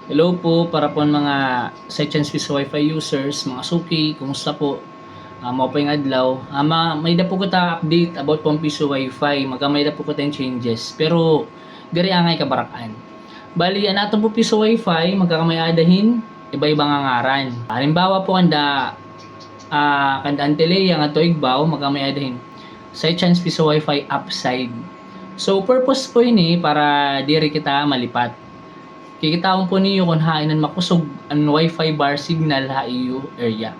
Hello po para po mga Sections Swiss Wi-Fi users, mga suki, kumusta po? Mao pa yung adlaw. May da po ko ta update about pong piso Wi-Fi, may da po ko tayong changes. Pero diri angay kabarakan. Bali an aton po piso Wi-Fi magkakamayadahin iba-ibang ngaran. Halimbawa po kanda Antilea nga to Igbaw magkamayadahin Sections piso Wi-Fi upside. So purpose po ini para diri kita malipat. Kikitaon po niyo kung hainan makusog ang wifi bar signal ha iyo area.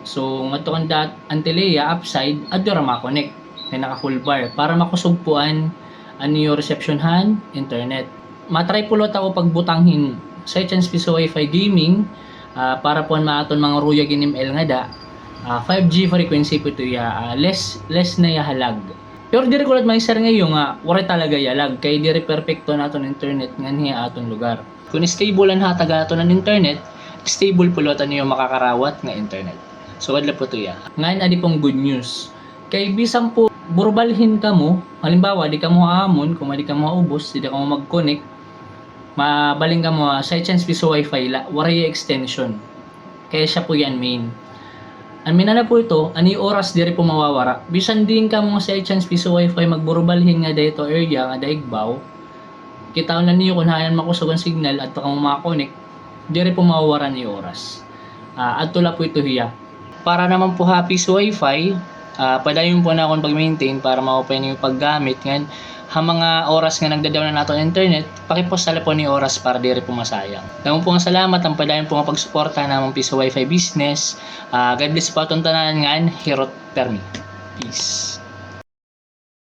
So ngadto kan Antilea upside adto ra ma-connect kay naka full bar para makusog puan ang iyo receptionhan internet. Matry pulot ako pagbutanghin sa chance piso wifi gaming para puan maaton mga ruya giniml nga da 5G frequency po ito ya less na ya halag. Pero diri ko may sir ngayon nga wala talaga yalag kay diri perfecto naton internet nganhi aton lugar. Kung stable ang hataga aton ng internet, stable pulotan niyo makakarawat nga internet. So adla po to ya. Ngayon adi pong good news. Kay bisang po burbalhin ka mo, halimbawa di ka mo haamon, kung di ka mo ubos, di ka mo mag-connect, mabaling ka mo sa chance piso wifi la, waray extension. Kaya siya po yan main. Ang minana po ito, ani oras diri po mawawara. Bisan din ka mo sa chance piso wifi magburbalhin nga dito area nga daigbaw. Kitaon na niyo kung hayan makusog ang signal at ka mo makakonek, diri po mawawara ni oras. Adto la po ito hiya. Para naman po happy sa wifi, padayon po na akong pag-maintain para ma-open yung paggamit ngan ha mga oras nga nagdadaw na nato internet, pakipost sa po ni oras para diri po masayang. Damo po nga salamat ang padayon po nga pagsuporta namang piso wifi business. God bless po atong tanan ngan hirot permi. Peace.